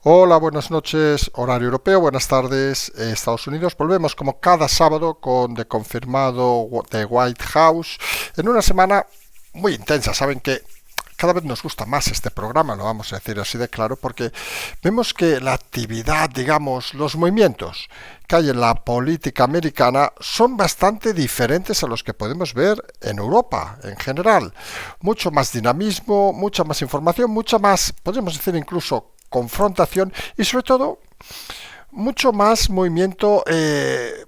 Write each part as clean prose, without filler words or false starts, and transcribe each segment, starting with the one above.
Hola, buenas noches, horario europeo, buenas tardes, Estados Unidos. Volvemos como cada sábado con de confirmado de White House en una semana muy intensa. Saben que cada vez nos gusta más este programa, lo vamos a decir así de claro, porque vemos que la actividad, digamos, los movimientos que hay en la política americana son bastante diferentes a los que podemos ver en Europa en general. Mucho más dinamismo, mucha más información, mucha más, podríamos decir incluso confrontación y sobre todo mucho más movimiento de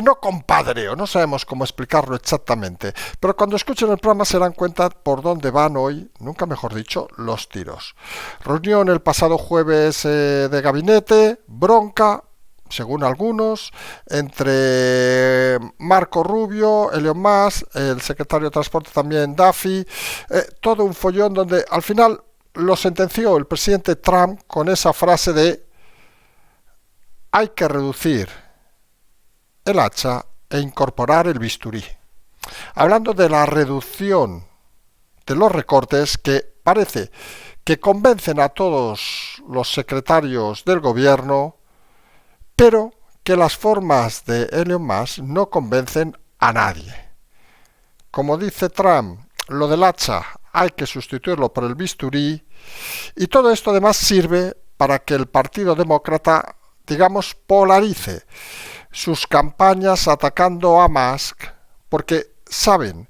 no compadreo, no sabemos cómo explicarlo exactamente, pero cuando escuchen el programa se dan cuenta por dónde van hoy, nunca mejor dicho, los tiros. Reunión el pasado jueves de gabinete, bronca, según algunos, entre Marco Rubio, Elon Musk, el secretario de Transporte también, Duffy, todo un follón donde al final lo sentenció el presidente Trump con esa frase de hay que reducir el hacha e incorporar el bisturí. Hablando de la reducción de los recortes que parece que convencen a todos los secretarios del gobierno, pero que las formas de Elon Musk no convencen a nadie. Como dice Trump, lo del hacha hay que sustituirlo por el bisturí, y todo esto además sirve para que el Partido Demócrata, digamos, polarice sus campañas atacando a Musk, porque saben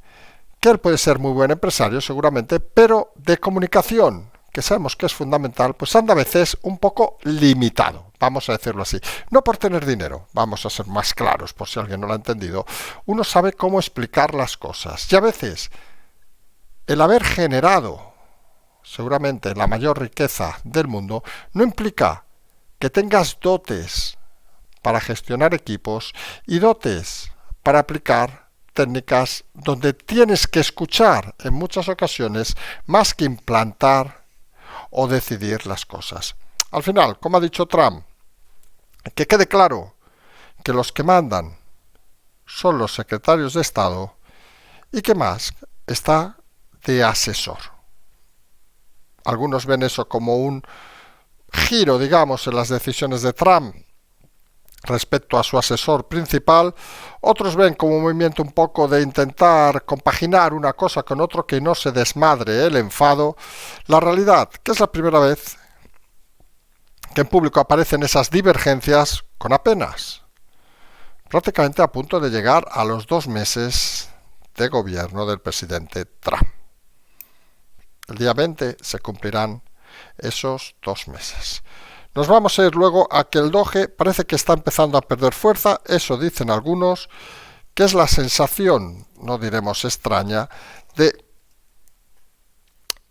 que él puede ser muy buen empresario seguramente, pero de comunicación, que sabemos que es fundamental, pues anda a veces un poco limitado, vamos a decirlo así. No por tener dinero, vamos a ser más claros por si alguien no lo ha entendido. Uno sabe cómo explicar las cosas y a veces el haber generado seguramente la mayor riqueza del mundo no implica que tengas dotes para gestionar equipos y dotes para aplicar técnicas donde tienes que escuchar en muchas ocasiones más que implantar o decidir las cosas. Al final, como ha dicho Trump, que quede claro que los que mandan son los secretarios de Estado y que Musk está de asesor. Algunos ven eso como un giro, digamos, en las decisiones de Trump respecto a su asesor principal. Otros ven como un movimiento un poco de intentar compaginar una cosa con otro, que no se desmadre el enfado. La realidad, que es la primera vez que en público aparecen esas divergencias con apenas prácticamente a punto de llegar a los 2 meses de gobierno del presidente Trump. El día 20 se cumplirán esos 2 meses. Nos vamos a ir luego a que el Doge parece que está empezando a perder fuerza, eso dicen algunos, que es la sensación, no diremos extraña, de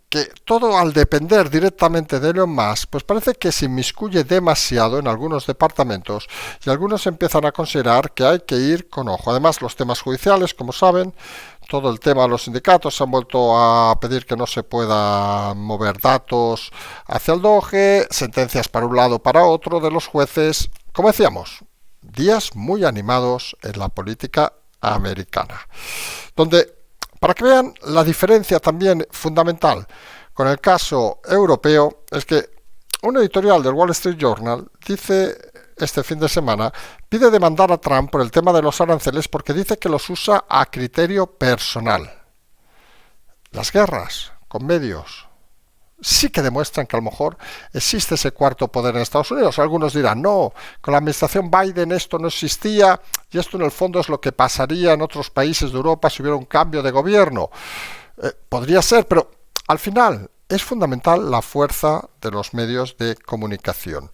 que todo al depender directamente de Elon Musk, pues parece que se inmiscuye demasiado en algunos departamentos y algunos empiezan a considerar que hay que ir con ojo. Además, los temas judiciales, como saben, todo el tema de los sindicatos han vuelto a pedir que no se pueda mover datos hacia el Doge, sentencias para un lado para otro de los jueces. Como decíamos, días muy animados en la política americana, donde, para que vean la diferencia también fundamental con el caso europeo, es que un editorial del Wall Street Journal dice este fin de semana, pide demandar a Trump por el tema de los aranceles porque dice que los usa a criterio personal. Las guerras con medios sí que demuestran que a lo mejor existe ese cuarto poder en Estados Unidos. Algunos dirán, no, con la administración Biden esto no existía y esto en el fondo es lo que pasaría en otros países de Europa si hubiera un cambio de gobierno. Podría ser, pero al final es fundamental la fuerza de los medios de comunicación.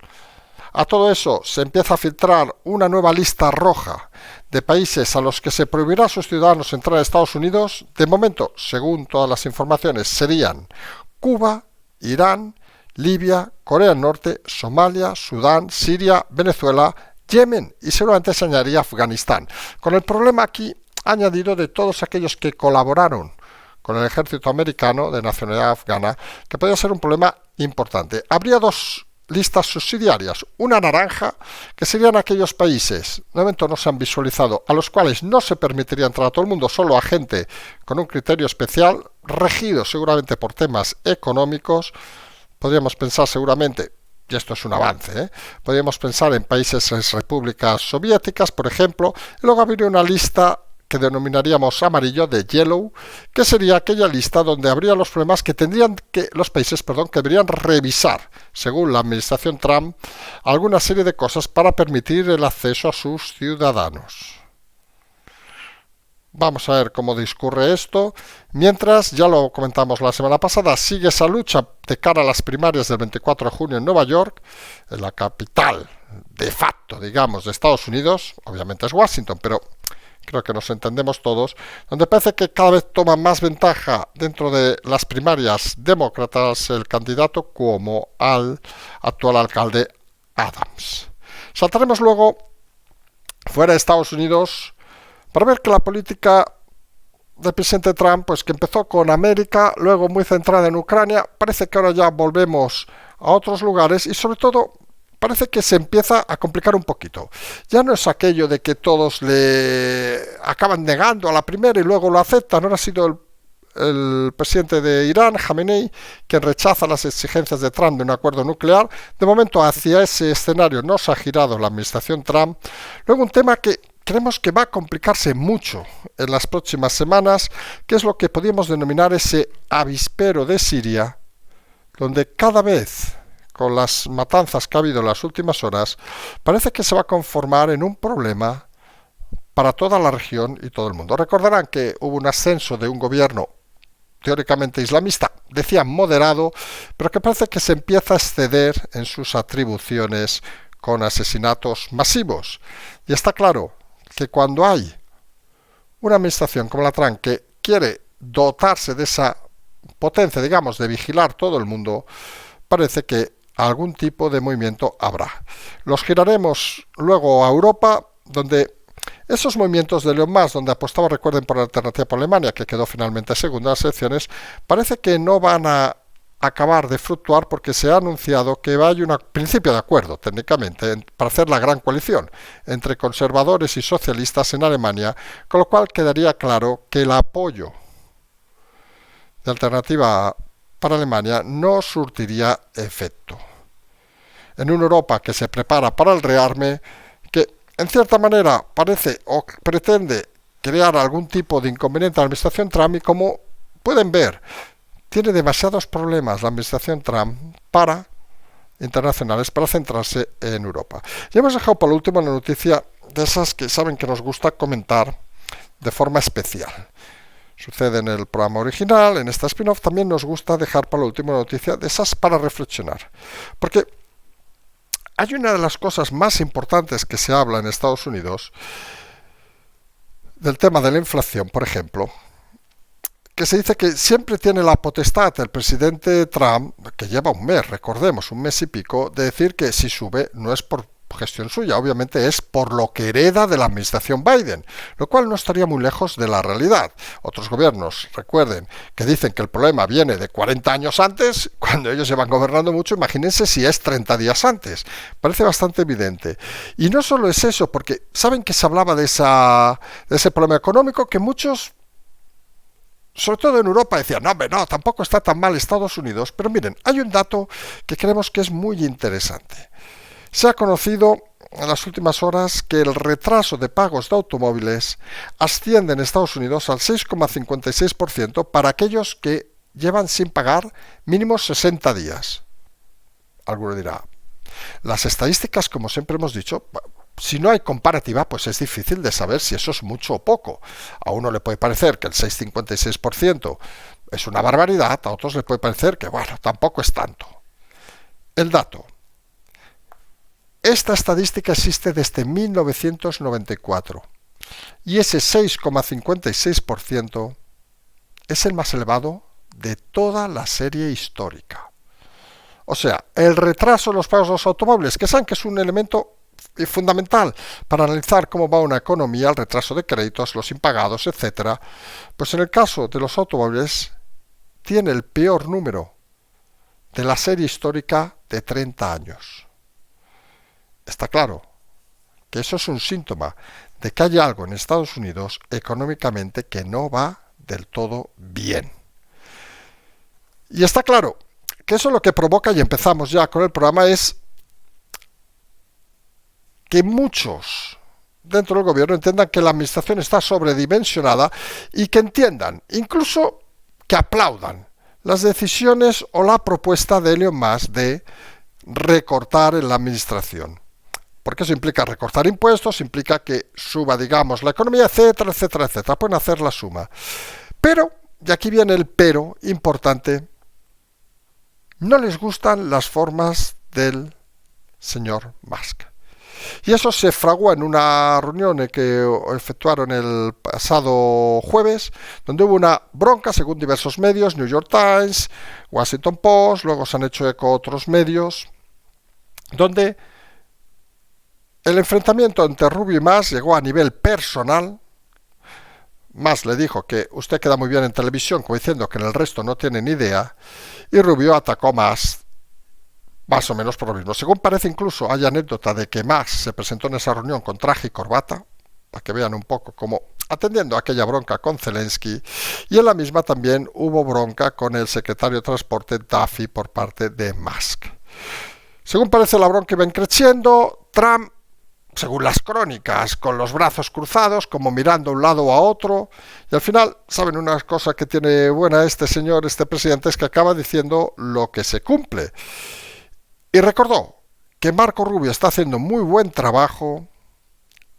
A todo eso se empieza a filtrar una nueva lista roja de países a los que se prohibirá a sus ciudadanos entrar a Estados Unidos. De momento, según todas las informaciones, serían Cuba, Irán, Libia, Corea del Norte, Somalia, Sudán, Siria, Venezuela, Yemen y seguramente se añadiría Afganistán. Con el problema aquí añadido de todos aquellos que colaboraron con el ejército americano de nacionalidad afgana, que podría ser un problema importante. Habría 2 listas subsidiarias, una naranja, que serían aquellos países, de momento no se han visualizado, a los cuales no se permitiría entrar a todo el mundo, solo a gente con un criterio especial, regido seguramente por temas económicos. Podríamos pensar seguramente y esto es un avance, podríamos pensar en países en repúblicas soviéticas, por ejemplo, y luego habría una lista que denominaríamos amarillo, de yellow, que sería aquella lista donde habría los problemas que tendrían que los países, que deberían revisar, según la administración Trump, alguna serie de cosas para permitir el acceso a sus ciudadanos. Vamos a ver cómo discurre esto. Mientras, ya lo comentamos la semana pasada, sigue esa lucha de cara a las primarias del 24 de junio en Nueva York, en la capital de facto, digamos, de Estados Unidos. Obviamente es Washington, pero creo que nos entendemos todos, donde parece que cada vez toma más ventaja dentro de las primarias demócratas el candidato Cuomo al actual alcalde Adams. Saltaremos luego fuera de Estados Unidos para ver que la política del presidente Trump, pues que empezó con América, luego muy centrada en Ucrania, parece que ahora ya volvemos a otros lugares y sobre todo parece que se empieza a complicar un poquito. Ya no es aquello de que todos le acaban negando a la primera y luego lo aceptan. Ahora ha sido el presidente de Irán, Jamenei, quien rechaza las exigencias de Trump de un acuerdo nuclear. De momento, hacia ese escenario no se ha girado la administración Trump. Luego, un tema que creemos que va a complicarse mucho en las próximas semanas, que es lo que podríamos denominar ese avispero de Siria, donde cada vez, con las matanzas que ha habido en las últimas horas, parece que se va a conformar en un problema para toda la región y todo el mundo. Recordarán que hubo un ascenso de un gobierno teóricamente islamista, decían moderado, pero que parece que se empieza a exceder en sus atribuciones con asesinatos masivos. Y está claro que cuando hay una administración como la Trump que quiere dotarse de esa potencia, digamos, de vigilar todo el mundo, parece que algún tipo de movimiento habrá. Los giraremos luego a Europa, donde esos movimientos de Elon Musk, donde apostaba, recuerden, por la alternativa por Alemania, que quedó finalmente segunda en las elecciones, parece que no van a acabar de fluctuar porque se ha anunciado que hay un principio de acuerdo, técnicamente, para hacer la gran coalición entre conservadores y socialistas en Alemania, con lo cual quedaría claro que el apoyo de alternativa para Alemania no surtiría efecto. En una Europa que se prepara para el rearme, que en cierta manera parece o pretende crear algún tipo de inconveniente a la administración Trump, y como pueden ver, tiene demasiados problemas la administración Trump internacionales para centrarse en Europa. Y hemos dejado por último una noticia de esas que saben que nos gusta comentar de forma especial. Sucede en el programa original, en esta spin-off también nos gusta dejar para la última noticia de esas para reflexionar. Porque hay una de las cosas más importantes que se habla en Estados Unidos del tema de la inflación, por ejemplo, que se dice que siempre tiene la potestad el presidente Trump, que lleva un mes, recordemos, un mes y pico, de decir que si sube no es por gestión suya, obviamente es por lo que hereda de la administración Biden, lo cual no estaría muy lejos de la realidad. Otros gobiernos, recuerden, que dicen que el problema viene de 40 años antes, cuando ellos llevan gobernando mucho, imagínense si es 30 días antes. Parece bastante evidente. Y no solo es eso, porque saben que se hablaba de ese problema económico que muchos, sobre todo en Europa, decían, no, hombre, no, tampoco está tan mal Estados Unidos, pero miren, hay un dato que creemos que es muy interesante. Se ha conocido en las últimas horas que el retraso de pagos de automóviles asciende en Estados Unidos al 6,56% para aquellos que llevan sin pagar mínimo 60 días. Alguno dirá, las estadísticas, como siempre hemos dicho, si no hay comparativa, pues es difícil de saber si eso es mucho o poco. A uno le puede parecer que el 6,56% es una barbaridad, a otros le puede parecer que, bueno, tampoco es tanto. El dato. Esta estadística existe desde 1994 y ese 6,56% es el más elevado de toda la serie histórica. O sea, el retraso en los pagos de los automóviles, que saben que es un elemento fundamental para analizar cómo va una economía, el retraso de créditos, los impagados, etcétera, pues en el caso de los automóviles tiene el peor número de la serie histórica de 30 años. Está claro que eso es un síntoma de que hay algo en Estados Unidos económicamente que no va del todo bien. Y está claro que eso lo que provoca, y empezamos ya con el programa, es que muchos dentro del gobierno entiendan que la administración está sobredimensionada y que entiendan, incluso que aplaudan las decisiones o la propuesta de Elon Musk de recortar en la administración. Porque eso implica recortar impuestos, implica que suba, digamos, la economía, etcétera, etcétera, etcétera. Pueden hacer la suma. Pero, y aquí viene el pero importante, no les gustan las formas del señor Musk. Y eso se fraguó en una reunión que efectuaron el pasado jueves, donde hubo una bronca, según diversos medios, New York Times, Washington Post, luego se han hecho eco otros medios, donde el enfrentamiento entre Rubio y Musk llegó a nivel personal. Musk le dijo que usted queda muy bien en televisión, como diciendo que en el resto no tiene ni idea, y Rubio atacó a Musk más o menos por lo mismo. Según parece, incluso hay anécdota de que Musk se presentó en esa reunión con traje y corbata, para que vean un poco cómo atendiendo a aquella bronca con Zelensky, y en la misma también hubo bronca con el secretario de Transporte Duffy por parte de Musk. Según parece, la bronca iba creciendo. Trump, según las crónicas, con los brazos cruzados, como mirando a un lado o a otro, y al final, ¿saben una cosa que tiene buena este señor, este presidente? Es que acaba diciendo lo que se cumple. Y recordó que Marco Rubio está haciendo muy buen trabajo,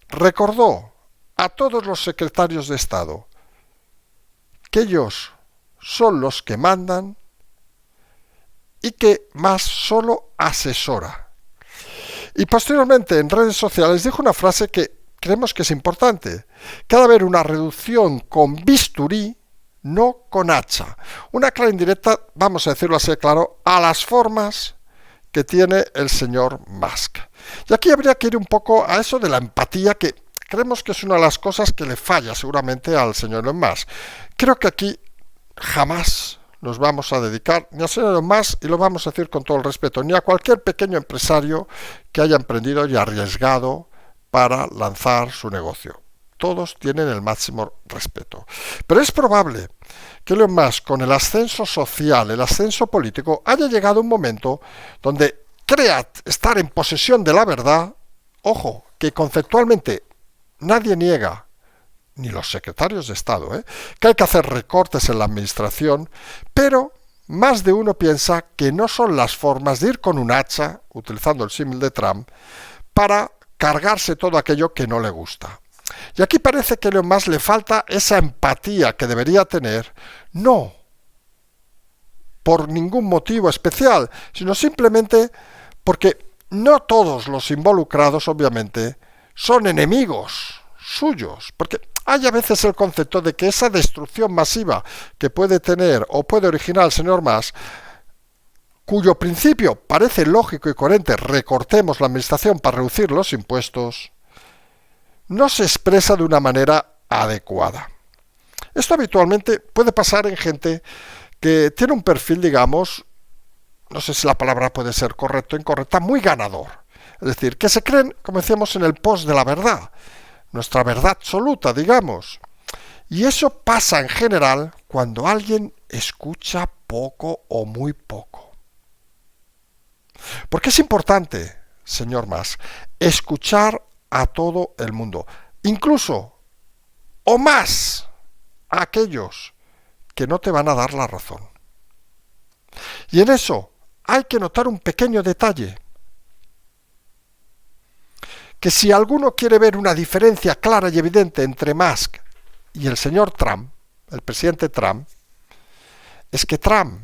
recordó a todos los secretarios de Estado que ellos son los que mandan y que Musk solo asesora. Y posteriormente en redes sociales dijo una frase que creemos que es importante, que ha de haber una reducción con bisturí, no con hacha. Una clara indirecta, vamos a decirlo así claro, a las formas que tiene el señor Musk. Y aquí habría que ir un poco a eso de la empatía, que creemos que es una de las cosas que le falla seguramente al señor Elon Musk. Creo que aquí jamás nos vamos a dedicar ni al señor Elon Musk, y lo vamos a decir con todo el respeto, ni a cualquier pequeño empresario que haya emprendido y arriesgado para lanzar su negocio. Todos tienen el máximo respeto. Pero es probable que Elon Musk, con el ascenso social, el ascenso político, haya llegado un momento donde crea estar en posesión de la verdad, ojo, que conceptualmente nadie niega, ni los secretarios de Estado, que hay que hacer recortes en la administración, pero más de uno piensa que no son las formas de ir con un hacha, utilizando el símil de Trump, para cargarse todo aquello que no le gusta. Y aquí parece que a Elon Musk le falta esa empatía que debería tener, no por ningún motivo especial, sino simplemente porque no todos los involucrados, obviamente, son enemigos suyos, porque hay a veces el concepto de que esa destrucción masiva que puede tener o puede originar el señor Musk, cuyo principio parece lógico y coherente, recortemos la administración para reducir los impuestos, no se expresa de una manera adecuada. Esto habitualmente puede pasar en gente que tiene un perfil, digamos, no sé si la palabra puede ser correcta o incorrecta, muy ganador. Es decir, que se creen, como decíamos, en el post de la verdad, nuestra verdad absoluta, digamos. Y eso pasa en general cuando alguien escucha poco o muy poco. Porque es importante, señor Musk, escuchar a todo el mundo, incluso o más a aquellos que no te van a dar la razón. Y en eso hay que notar un pequeño detalle, que si alguno quiere ver una diferencia clara y evidente entre Musk y el señor Trump, el presidente Trump, es que Trump,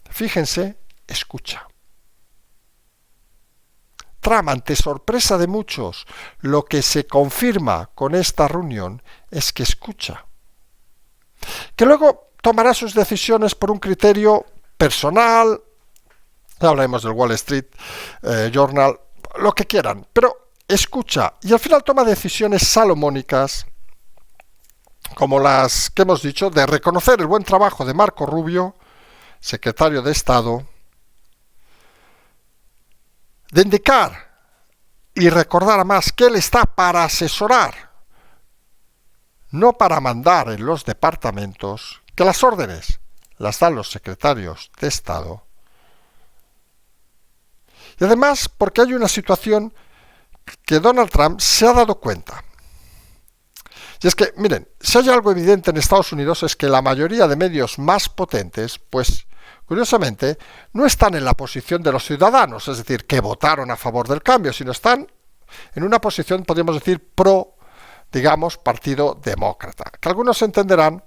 fíjense, escucha. Trump, ante sorpresa de muchos, lo que se confirma con esta reunión es que escucha. Que luego tomará sus decisiones por un criterio personal, ya hablaremos del Wall Street Journal, lo que quieran, pero escucha y al final toma decisiones salomónicas, como las que hemos dicho, de reconocer el buen trabajo de Marco Rubio, secretario de Estado, de indicar y recordar a Musk que él está para asesorar, no para mandar en los departamentos, que las órdenes las dan los secretarios de Estado. Y además, porque hay una situación que Donald Trump se ha dado cuenta. Y es que, miren, si hay algo evidente en Estados Unidos es que la mayoría de medios más potentes, pues, curiosamente, no están en la posición de los ciudadanos, es decir, que votaron a favor del cambio, sino están en una posición, podríamos decir, pro, digamos, Partido Demócrata. Que algunos entenderán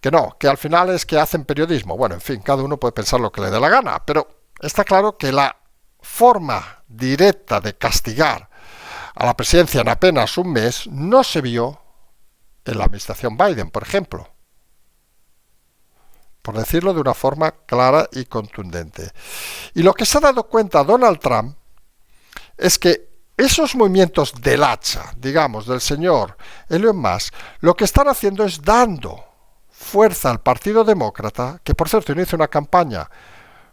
que no, que al final es que hacen periodismo. Bueno, en fin, cada uno puede pensar lo que le dé la gana, pero está claro que la forma directa de castigar a la presidencia en apenas un mes no se vio en la administración Biden, por ejemplo, por decirlo de una forma clara y contundente. Y lo que se ha dado cuenta Donald Trump es que esos movimientos del hacha, digamos, del señor Elon Musk, lo que están haciendo es dando fuerza al Partido Demócrata, que por cierto inicia una campaña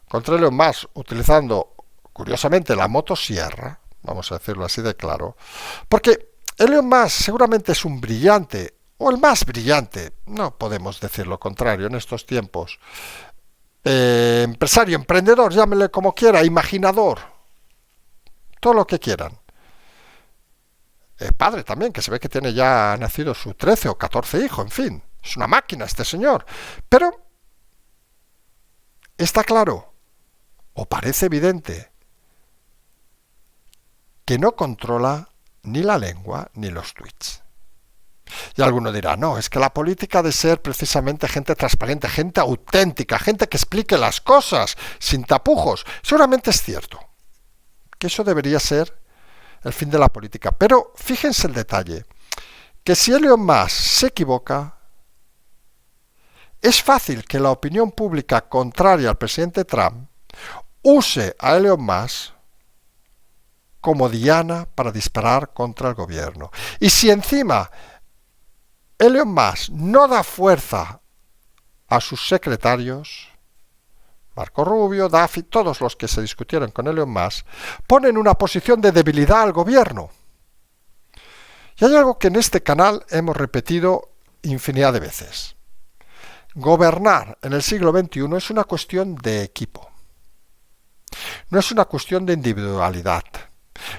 contra Elon Musk utilizando, curiosamente, la motosierra, vamos a decirlo así de claro, porque Elon Musk seguramente es un brillante, o el más brillante, no podemos decir lo contrario en estos tiempos, empresario, emprendedor, llámele como quiera, imaginador, todo lo que quieran. Padre también, que se ve que tiene ya nacido su 13 o 14 hijo, en fin, es una máquina este señor. Pero está claro, o parece evidente, que no controla ni la lengua ni los tweets. Y alguno dirá, no, es que la política ha de ser precisamente gente transparente, gente auténtica, gente que explique las cosas sin tapujos. Seguramente es cierto que eso debería ser el fin de la política. Pero fíjense el detalle, que si Elon Musk se equivoca, es fácil que la opinión pública contraria al presidente Trump use a Elon Musk como diana para disparar contra el gobierno. Y si encima Elon Musk no da fuerza a sus secretarios, Marco Rubio, Duffy, todos los que se discutieron con Elon Musk, ponen una posición de debilidad al gobierno. Y hay algo que en este canal hemos repetido infinidad de veces. Gobernar en el siglo XXI es una cuestión de equipo. No es una cuestión de individualidad.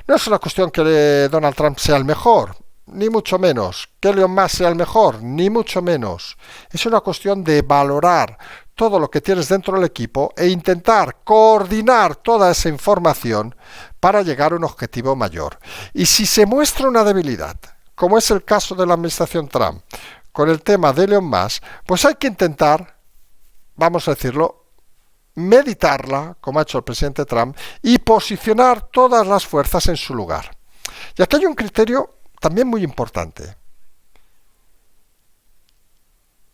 No es una cuestión que Donald Trump sea el mejor, ni mucho menos. Que Elon Musk sea el mejor, ni mucho menos. Es una cuestión de valorar todo lo que tienes dentro del equipo e intentar coordinar toda esa información para llegar a un objetivo mayor. Y si se muestra una debilidad, como es el caso de la administración Trump, con el tema de Elon Musk, pues hay que intentar, vamos a decirlo, meditarla, como ha hecho el presidente Trump, y posicionar todas las fuerzas en su lugar. Y aquí hay un criterio también muy importante.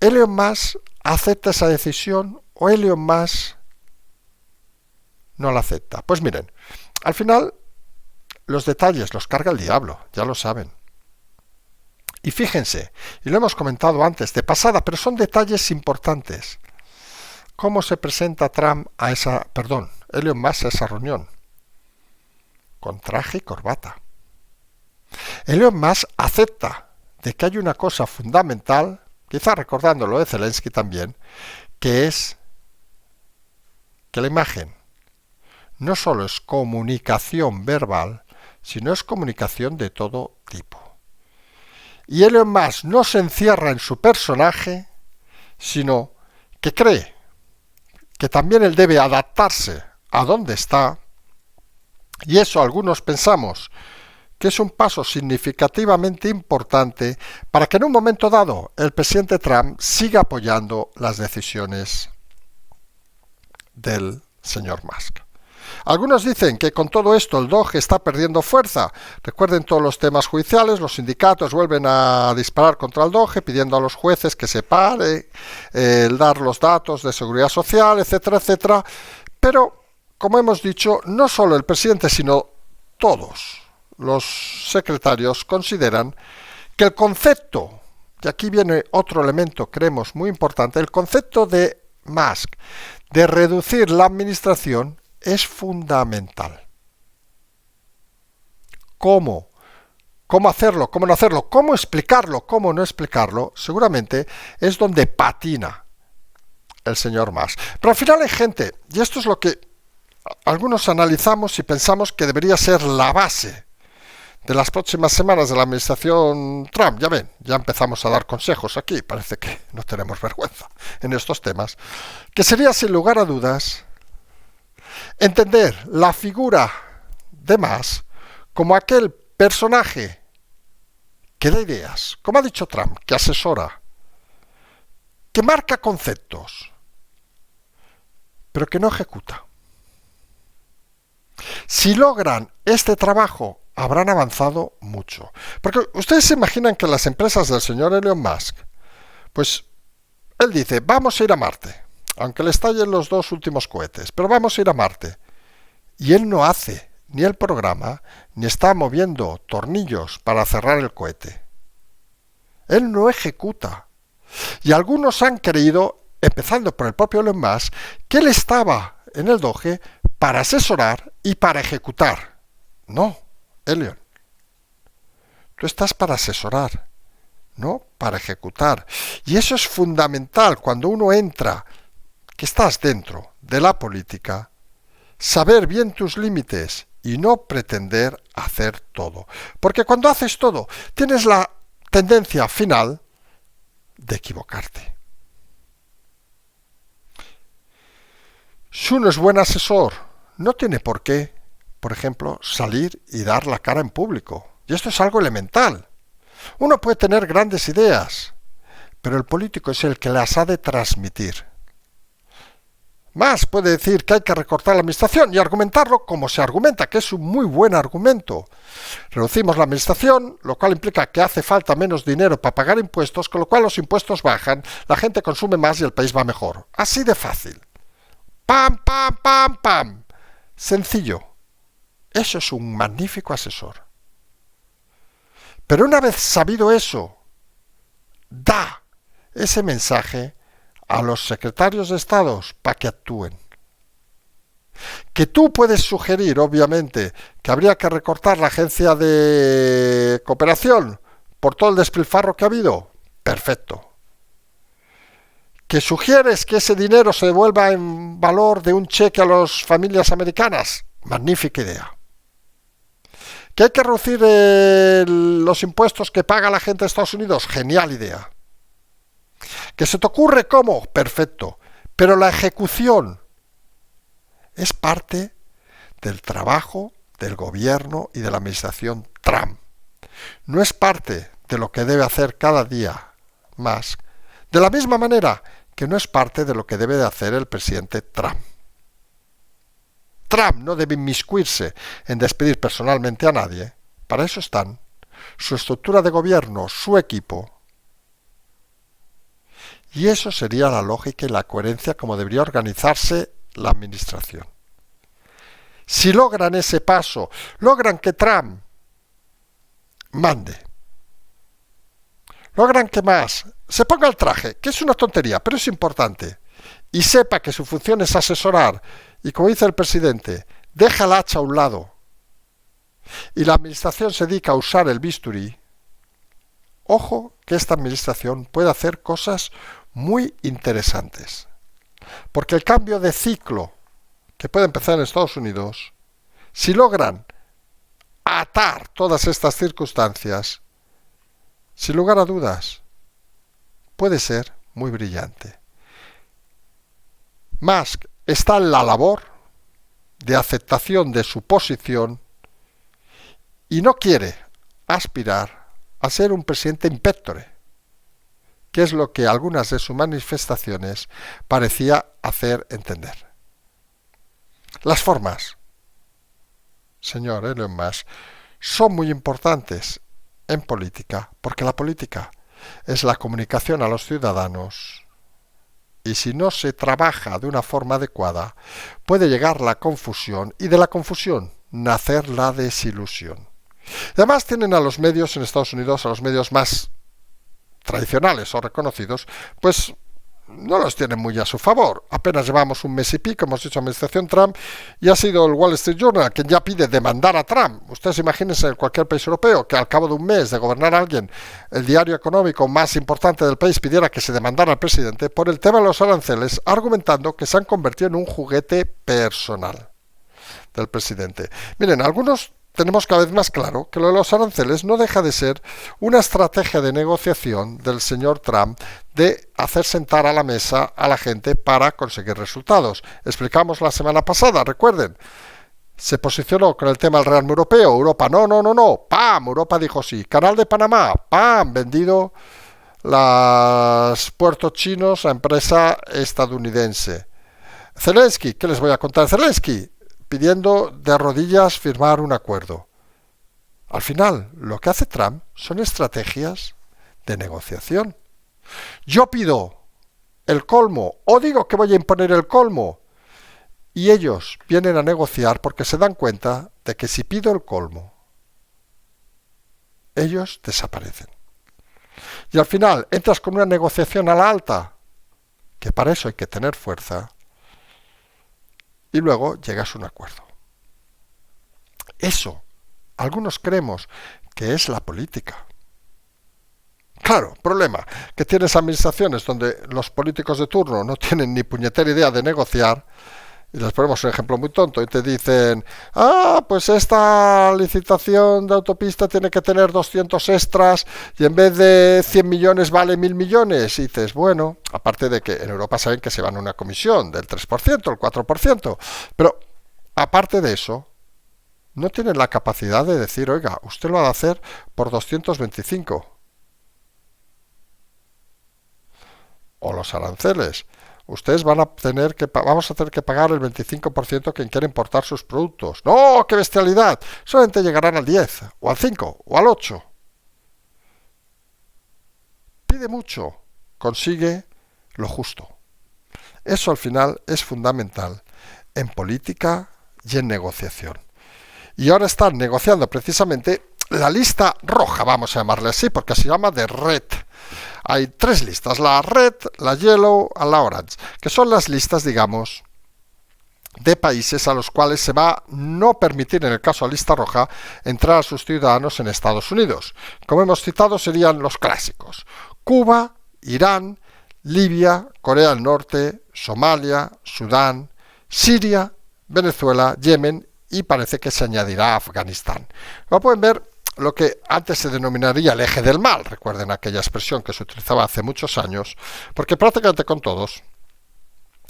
¿Elon Musk acepta esa decisión o Elon Musk no la acepta? Pues miren, al final los detalles los carga el diablo, ya lo saben. Y fíjense, y lo hemos comentado antes de pasada, pero son detalles importantes. ¿Cómo se presenta Elon Musk a esa reunión? Con traje y corbata. Elon Musk acepta de que hay una cosa fundamental, quizá recordando lo de Zelensky también, que es que la imagen no solo es comunicación verbal, sino es comunicación de todo tipo. Y Elon Musk no se encierra en su personaje, sino que cree que también él debe adaptarse a donde está, y eso algunos pensamos que es un paso significativamente importante para que en un momento dado el presidente Trump siga apoyando las decisiones del señor Musk. Algunos dicen que con todo esto el Doge está perdiendo fuerza. Recuerden todos los temas judiciales, los sindicatos vuelven a disparar contra el Doge pidiendo a los jueces que se pare el dar los datos de seguridad social, etcétera, etcétera. Pero, como hemos dicho, no solo el presidente, sino todos los secretarios consideran que el concepto, y aquí viene otro elemento, creemos, muy importante, el concepto de Musk de reducir la administración es fundamental. ¿Cómo? ¿Cómo hacerlo? ¿Cómo no hacerlo? ¿Cómo explicarlo? ¿Cómo no explicarlo? Seguramente es donde patina el señor Musk. Pero al final hay gente, y esto es lo que algunos analizamos y pensamos que debería ser la base de las próximas semanas de la administración Trump. Ya ven, ya empezamos a dar consejos aquí, parece que no tenemos vergüenza en estos temas, que sería sin lugar a dudas entender la figura de Musk como aquel personaje que da ideas, como ha dicho Trump, que asesora, que marca conceptos, pero que no ejecuta. Si logran este trabajo, habrán avanzado mucho. Porque ustedes se imaginan que las empresas del señor Elon Musk, pues él dice, vamos a ir a Marte, aunque le estallen los 2 últimos cohetes, pero vamos a ir a Marte. Y él no hace ni el programa, ni está moviendo tornillos para cerrar el cohete. Él no ejecuta. Y algunos han creído, empezando por el propio Elon Musk, que él estaba en el Doge para asesorar y para ejecutar. No, Elon. Tú estás para asesorar, no para ejecutar. Y eso es fundamental cuando uno entra, que estás dentro de la política, saber bien tus límites y no pretender hacer todo. Porque cuando haces todo, tienes la tendencia final de equivocarte. Si uno es buen asesor, no tiene por qué, por ejemplo, salir y dar la cara en público. Y esto es algo elemental. Uno puede tener grandes ideas, pero el político es el que las ha de transmitir. Más puede decir que hay que recortar la administración y argumentarlo como se argumenta, que es un muy buen argumento. Reducimos la administración, lo cual implica que hace falta menos dinero para pagar impuestos, con lo cual los impuestos bajan, la gente consume más y el país va mejor. Así de fácil. ¡Pam, pam, pam, pam! Sencillo. Eso es un magnífico asesor. Pero una vez sabido eso, da ese mensaje a los secretarios de Estado para que actúen. Que tú puedes sugerir, obviamente, que habría que recortar la agencia de cooperación por todo el despilfarro que ha habido. Perfecto. Que sugieres que ese dinero se devuelva en valor de un cheque a las familias americanas. Magnífica idea. Que hay que reducir los impuestos que paga la gente de Estados Unidos. Genial idea. ¿Que se te ocurre cómo? Perfecto. Pero la ejecución es parte del trabajo del gobierno y de la administración Trump. No es parte de lo que debe hacer cada día Musk. De la misma manera que no es parte de lo que debe de hacer el presidente Trump. Trump no debe inmiscuirse en despedir personalmente a nadie. Para eso están su estructura de gobierno, su equipo. Y eso sería la lógica y la coherencia como debería organizarse la administración. Si logran ese paso, logran que Trump mande, logran que más se ponga el traje, que es una tontería, pero es importante, y sepa que su función es asesorar, y como dice el presidente, deja el hacha a un lado, y la administración se dedica a usar el bisturí, ojo que esta administración puede hacer cosas muy interesantes. Porque el cambio de ciclo que puede empezar en Estados Unidos, si logran atar todas estas circunstancias, sin lugar a dudas, puede ser muy brillante. Musk está en la labor de aceptación de su posición y no quiere aspirar a ser un presidente impectore, que es lo que algunas de sus manifestaciones parecía hacer entender. Las formas, señor Elon Musk, son muy importantes en política, porque la política es la comunicación a los ciudadanos y si no se trabaja de una forma adecuada, puede llegar la confusión y de la confusión nacer la desilusión. Además tienen a los medios en Estados Unidos, a los medios más tradicionales o reconocidos, pues no los tienen muy a su favor. Apenas llevamos un mes y pico, hemos dicho administración Trump, y ha sido el Wall Street Journal quien ya pide demandar a Trump. Ustedes imagínense en cualquier país europeo que al cabo de un mes de gobernar a alguien, el diario económico más importante del país pidiera que se demandara al presidente por el tema de los aranceles, argumentando que se han convertido en un juguete personal del presidente. Miren, algunos tenemos cada vez más claro que lo de los aranceles no deja de ser una estrategia de negociación del señor Trump de hacer sentar a la mesa a la gente para conseguir resultados. Explicamos la semana pasada, recuerden, se posicionó con el tema del rearme europeo, Europa no, ¡pam! Europa dijo sí, Canal de Panamá, ¡pam! Vendido los puertos chinos a empresa estadounidense. Zelensky, ¿qué les voy a contar? Zelensky pidiendo de rodillas firmar un acuerdo. Al final, lo que hace Trump son estrategias de negociación. Yo pido el colmo, o digo que voy a imponer el colmo, y ellos vienen a negociar porque se dan cuenta de que si pido el colmo, ellos desaparecen. Y al final entras con una negociación a la alta, que para eso hay que tener fuerza, y luego llegas a un acuerdo. Eso, algunos creemos que es la política. Claro, problema, que tienes administraciones donde los políticos de turno no tienen ni puñetera idea de negociar, y les ponemos un ejemplo muy tonto y te dicen, pues esta licitación de autopista tiene que tener 200 extras y en vez de 100 millones vale 1.000 millones. Y dices, bueno, aparte de que en Europa saben que se van a una comisión del 3%, el 4%, pero aparte de eso, no tienen la capacidad de decir, oiga, usted lo ha de hacer por 225. O los aranceles. Ustedes vamos a tener que pagar el 25% quien quiere importar sus productos. ¡No! ¡Qué bestialidad! Solamente llegarán al 10, o al 5, o al 8. Pide mucho, consigue lo justo. Eso al final es fundamental en política y en negociación. Y ahora están negociando precisamente la lista roja, vamos a llamarle así, porque se llama de red. Hay 3 listas, la red, la yellow y la orange, que son las listas, digamos, de países a los cuales se va a no permitir, en el caso de la lista roja, entrar a sus ciudadanos en Estados Unidos. Como hemos citado, serían los clásicos: Cuba, Irán, Libia, Corea del Norte, Somalia, Sudán, Siria, Venezuela, Yemen y parece que se añadirá Afganistán. Como pueden ver, lo que antes se denominaría el eje del mal, recuerden aquella expresión que se utilizaba hace muchos años, porque prácticamente con todos,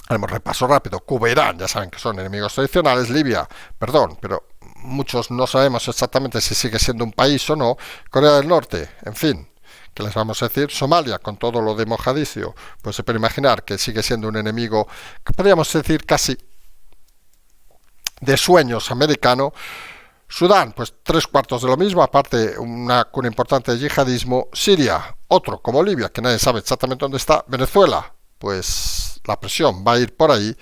haremos repaso rápido: Cuba e Irán, ya saben que son enemigos tradicionales; Libia, perdón, pero muchos no sabemos exactamente si sigue siendo un país o no; Corea del Norte, en fin, ¿qué les vamos a decir? Somalia, con todo lo de Mogadiscio, pues se puede imaginar que sigue siendo un enemigo, que podríamos decir casi de sueños americano. Sudán, pues 3/4 de lo mismo, aparte una cuna importante de yihadismo. Siria, otro como Libia, que nadie sabe exactamente dónde está. Venezuela, pues la presión va a ir por ahí.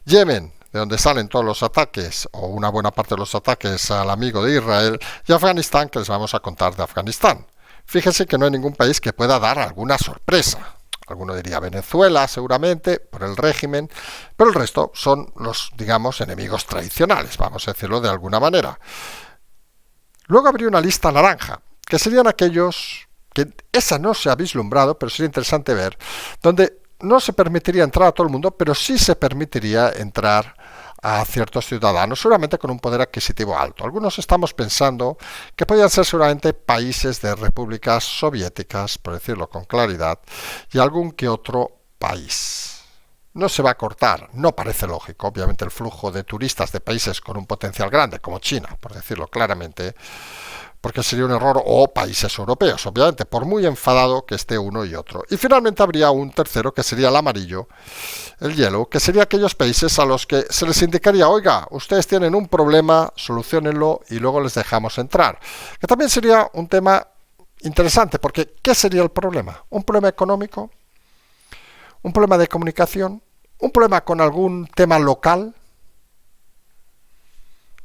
Yemen, de donde salen todos los ataques, o una buena parte de los ataques al amigo de Israel. Y Afganistán, que les vamos a contar de Afganistán. Fíjense que no hay ningún país que pueda dar alguna sorpresa. Alguno diría Venezuela, seguramente, por el régimen, pero el resto son los, digamos, enemigos tradicionales, vamos a decirlo de alguna manera. Luego habría una lista naranja, que serían aquellos que esa no se ha vislumbrado, pero sería interesante ver, donde no se permitiría entrar a todo el mundo, pero sí se permitiría entrar a ciertos ciudadanos, seguramente con un poder adquisitivo alto. Algunos estamos pensando que podrían ser seguramente países de repúblicas soviéticas, por decirlo con claridad, y algún que otro país. No se va a cortar, no parece lógico, obviamente, el flujo de turistas de países con un potencial grande, como China, por decirlo claramente, porque sería un error, o países europeos, obviamente, por muy enfadado que esté uno y otro. Y finalmente habría un tercero, que sería el amarillo, el yellow, que sería aquellos países a los que se les indicaría, oiga, ustedes tienen un problema, soluciónenlo y luego les dejamos entrar. Que también sería un tema interesante, porque ¿qué sería el problema? ¿Un problema económico? ¿Un problema de comunicación? ¿Un problema con algún tema local?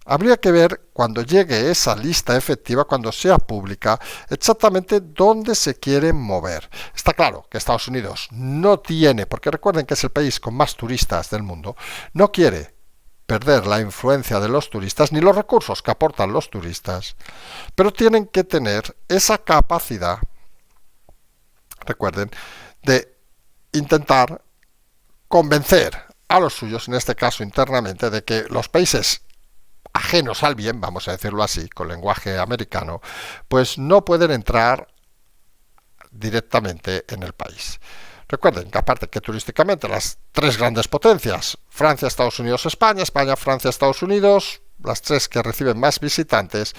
Habría que ver cuando llegue esa lista efectiva, cuando sea pública, exactamente dónde se quieren mover. Está claro que Estados Unidos no tiene, porque recuerden que es el país con más turistas del mundo, no quiere perder la influencia de los turistas ni los recursos que aportan los turistas, pero tienen que tener esa capacidad, recuerden, de intentar convencer a los suyos, en este caso internamente, de que los países ajenos al bien, vamos a decirlo así, con lenguaje americano, pues no pueden entrar directamente en el país. Recuerden que aparte que turísticamente las tres grandes potencias, Francia, Estados Unidos, España, España, Francia, Estados Unidos, las tres que reciben más visitantes,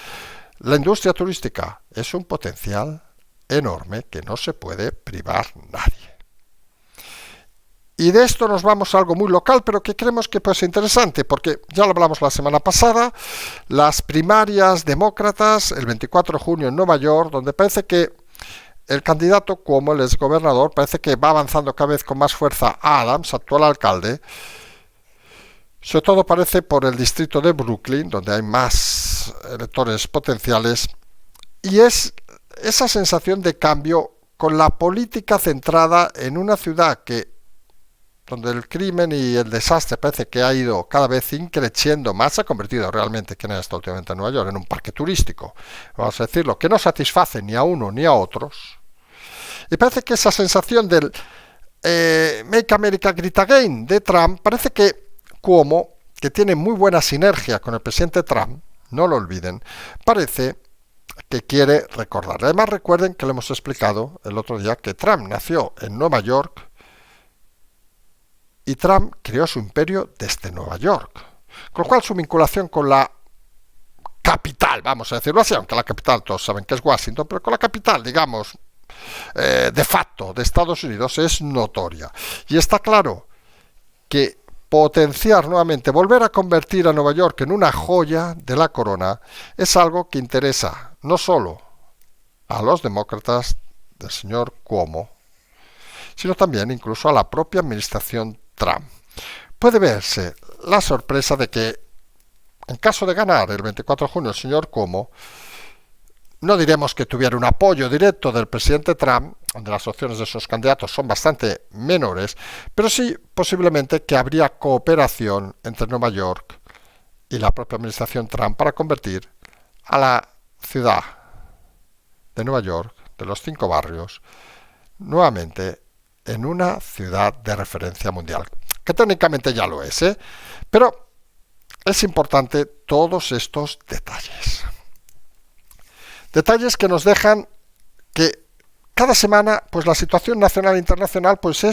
la industria turística es un potencial enorme que no se puede privar nadie. Y de esto nos vamos a algo muy local, pero que creemos que puede ser interesante, porque ya lo hablamos la semana pasada, las primarias demócratas, el 24 de junio en Nueva York, donde parece que el candidato Cuomo, el exgobernador, parece que va avanzando cada vez con más fuerza a Adams, actual alcalde, sobre todo parece por el distrito de Brooklyn, donde hay más electores potenciales, y es esa sensación de cambio con la política centrada en una ciudad donde el crimen y el desastre parece que ha ido cada vez increciendo más, se ha convertido realmente, ¿quién está últimamente en Nueva York?, en un parque turístico, vamos a decirlo, que no satisface ni a uno ni a otros. Y parece que esa sensación del Make America Great Again de Trump, parece que Cuomo, que tiene muy buena sinergia con el presidente Trump, no lo olviden, parece que quiere recordarle. Además, recuerden que le hemos explicado el otro día que Trump nació en Nueva York y Trump creó su imperio desde Nueva York. Con lo cual su vinculación con la capital, vamos a decirlo así, aunque la capital todos saben que es Washington, pero con la capital, digamos, de facto de Estados Unidos es notoria. Y está claro que potenciar nuevamente, volver a convertir a Nueva York en una joya de la corona, es algo que interesa no solo a los demócratas del señor Cuomo, sino también incluso a la propia administración Trump. Puede verse la sorpresa de que, en caso de ganar el 24 de junio el señor Cuomo, no diremos que tuviera un apoyo directo del presidente Trump, donde las opciones de esos candidatos son bastante menores, pero sí posiblemente que habría cooperación entre Nueva York y la propia administración Trump para convertir a la ciudad de Nueva York, de los 5 barrios, nuevamente en una ciudad de referencia mundial, que técnicamente ya lo es, pero es importante todos estos detalles. Detalles que nos dejan que cada semana pues la situación nacional e internacional pues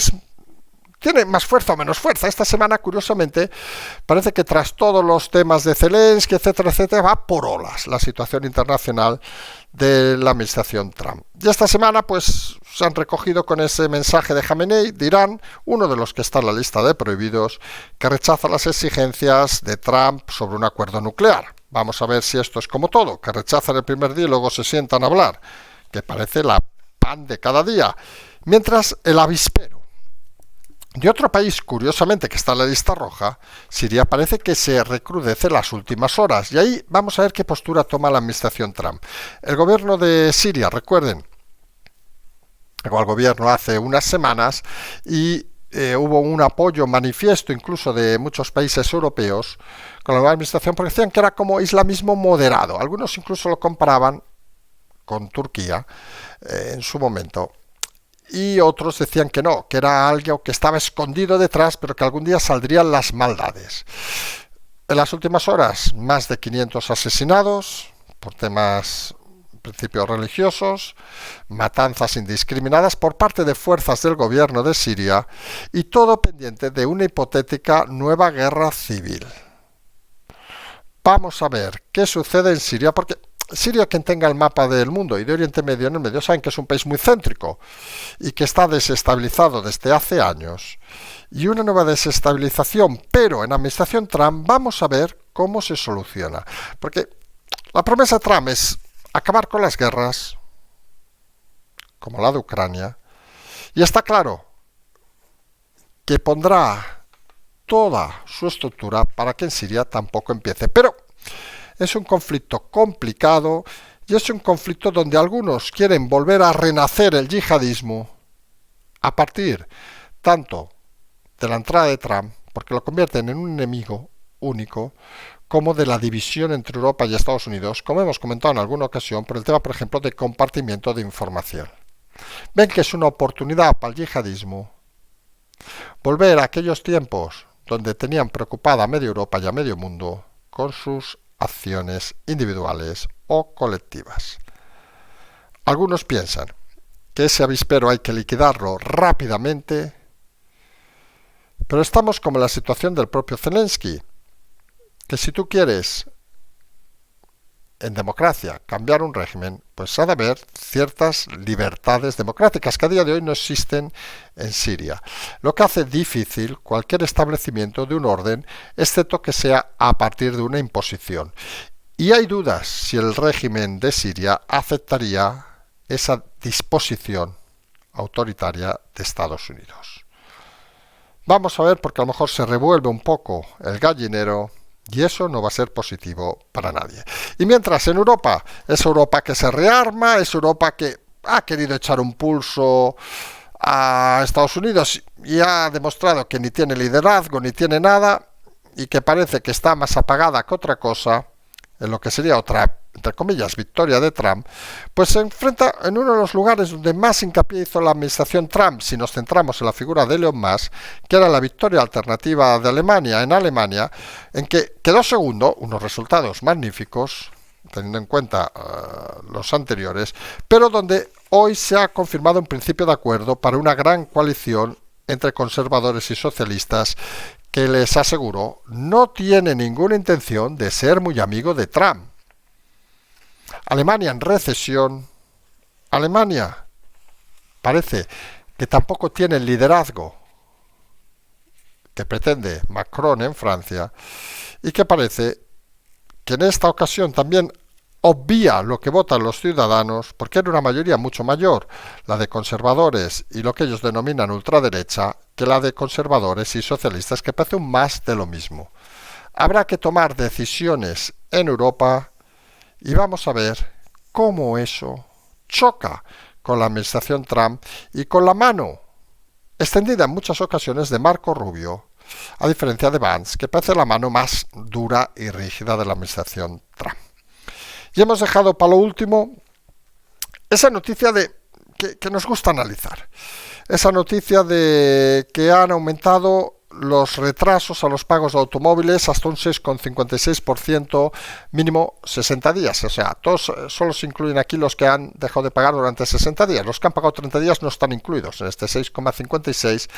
tiene más fuerza o menos fuerza. Esta semana, curiosamente, parece que tras todos los temas de Zelensky, etcétera, etcétera, va por olas la situación internacional de la administración Trump. Y esta semana pues se han recogido con ese mensaje de Jamenei, de Irán, uno de los que está en la lista de prohibidos, que rechaza las exigencias de Trump sobre un acuerdo nuclear. Vamos a ver si esto es como todo, que rechazan el primer día y luego se sientan a hablar, que parece la pan de cada día. Mientras el avispero de otro país, curiosamente, que está en la lista roja, Siria, parece que se recrudece en las últimas horas. Y ahí vamos a ver qué postura toma la administración Trump. El gobierno de Siria, recuerden, llegó al gobierno hace unas semanas y hubo un apoyo manifiesto incluso de muchos países europeos con la nueva administración, porque decían que era como islamismo moderado. Algunos incluso lo comparaban con Turquía en su momento. Y otros decían que no, que era algo que estaba escondido detrás, pero que algún día saldrían las maldades. En las últimas horas, más de 500 asesinados por temas, en principio, religiosos, matanzas indiscriminadas por parte de fuerzas del gobierno de Siria y todo pendiente de una hipotética nueva guerra civil. Vamos a ver qué sucede en Siria, porque Siria, quien tenga el mapa del mundo y de Oriente Medio en el medio, saben que es un país muy céntrico y que está desestabilizado desde hace años. Y una nueva desestabilización, pero en administración Trump, vamos a ver cómo se soluciona. Porque la promesa de Trump es acabar con las guerras, como la de Ucrania, y está claro que pondrá toda su estructura para que en Siria tampoco empiece. Pero es un conflicto complicado y es un conflicto donde algunos quieren volver a renacer el yihadismo a partir tanto de la entrada de Trump, porque lo convierten en un enemigo único, como de la división entre Europa y Estados Unidos, como hemos comentado en alguna ocasión, por el tema, por ejemplo, de compartimiento de información. Ven que es una oportunidad para el yihadismo volver a aquellos tiempos donde tenían preocupada a media Europa y a medio mundo con sus acciones individuales o colectivas. Algunos piensan que ese avispero hay que liquidarlo rápidamente, pero estamos como en la situación del propio Zelensky, que si tú quieres en democracia cambiar un régimen, pues ha de haber ciertas libertades democráticas que a día de hoy no existen en Siria, lo que hace difícil cualquier establecimiento de un orden, excepto que sea a partir de una imposición. Y hay dudas si el régimen de Siria aceptaría esa disposición autoritaria de Estados Unidos. Vamos a ver, porque a lo mejor se revuelve un poco el gallinero y eso no va a ser positivo para nadie. Y mientras en Europa, es Europa que se rearma, es Europa que ha querido echar un pulso a Estados Unidos y ha demostrado que ni tiene liderazgo ni tiene nada y que parece que está más apagada que otra cosa, en lo que sería otra, entre comillas, victoria de Trump, pues se enfrenta en uno de los lugares donde más hincapié hizo la administración Trump, si nos centramos en la figura de Elon Musk, que era la victoria alternativa de Alemania, en que quedó segundo, unos resultados magníficos, teniendo en cuenta los anteriores, pero donde hoy se ha confirmado un principio de acuerdo para una gran coalición entre conservadores y socialistas que les aseguro no tiene ninguna intención de ser muy amigo de Trump. Alemania en recesión. Alemania parece que tampoco tiene el liderazgo que pretende Macron en Francia y que parece que en esta ocasión también obvia lo que votan los ciudadanos, porque era una mayoría mucho mayor, la de conservadores y lo que ellos denominan ultraderecha, que la de conservadores y socialistas, que parece un más de lo mismo. Habrá que tomar decisiones en Europa y vamos a ver cómo eso choca con la administración Trump y con la mano extendida en muchas ocasiones de Marco Rubio, a diferencia de Vance, que parece la mano más dura y rígida de la administración Trump. Y hemos dejado para lo último esa noticia que nos gusta analizar. Esa noticia de que han aumentado los retrasos a los pagos de automóviles hasta un 6,56%, mínimo 60 días. O sea, todos solo se incluyen aquí los que han dejado de pagar durante 60 días. Los que han pagado 30 días no están incluidos en este 6,56,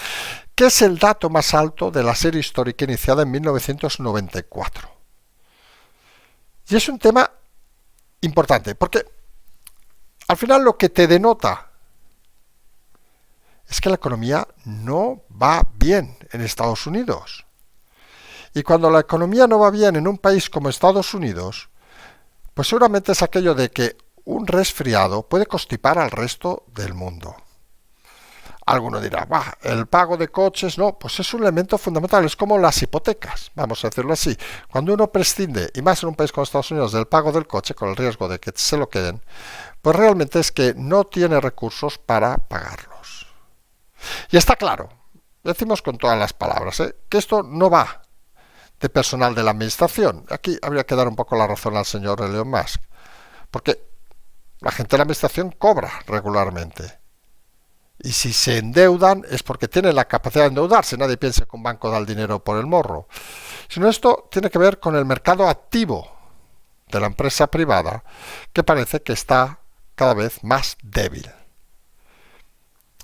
que es el dato más alto de la serie histórica iniciada en 1994. Y es un tema importante, porque al final lo que te denota es que la economía no va bien en Estados Unidos. Y cuando la economía no va bien en un país como Estados Unidos, pues seguramente es aquello de que un resfriado puede constipar al resto del mundo. Alguno dirá, el pago de coches, no, pues es un elemento fundamental, es como las hipotecas, vamos a decirlo así. Cuando uno prescinde, y más en un país como Estados Unidos, del pago del coche, con el riesgo de que se lo queden, pues realmente es que no tiene recursos para pagarlos. Y está claro, decimos con todas las palabras, que esto no va de personal de la administración. Aquí habría que dar un poco la razón al señor Elon Musk, porque la gente de la administración cobra regularmente. Y si se endeudan es porque tienen la capacidad de endeudarse. Nadie piensa que un banco da el dinero por el morro. Sino esto tiene que ver con el mercado activo de la empresa privada, que parece que está cada vez más débil.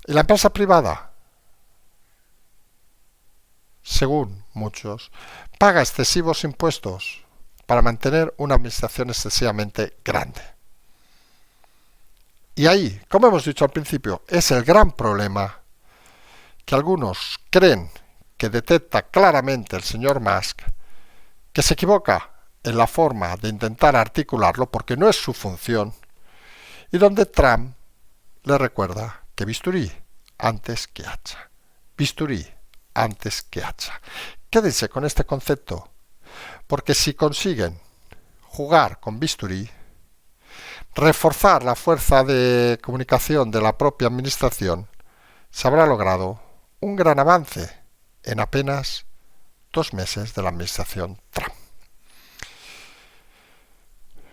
Y la empresa privada, según muchos, paga excesivos impuestos para mantener una administración excesivamente grande. Y ahí, como hemos dicho al principio, es el gran problema que algunos creen que detecta claramente el señor Musk, que se equivoca en la forma de intentar articularlo porque no es su función, y donde Trump le recuerda que bisturí antes que hacha. Bisturí antes que hacha. Quédense con este concepto, porque si consiguen jugar con bisturí, reforzar la fuerza de comunicación de la propia administración, se habrá logrado un gran avance en apenas 2 meses de la administración Trump.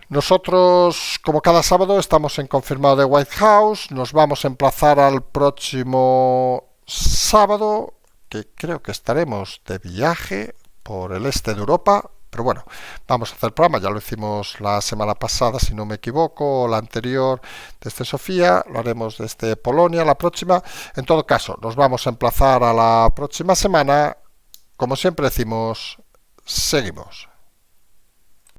Nosotros, como cada sábado, estamos en Confirmado de White House. Nos vamos a emplazar al próximo sábado, que creo que estaremos de viaje por el este de Europa. Pero bueno, vamos a hacer el programa, ya lo hicimos la semana pasada, si no me equivoco, o la anterior desde Sofía, lo haremos desde Polonia la próxima. En todo caso, nos vamos a emplazar a la próxima semana. Como siempre decimos, seguimos.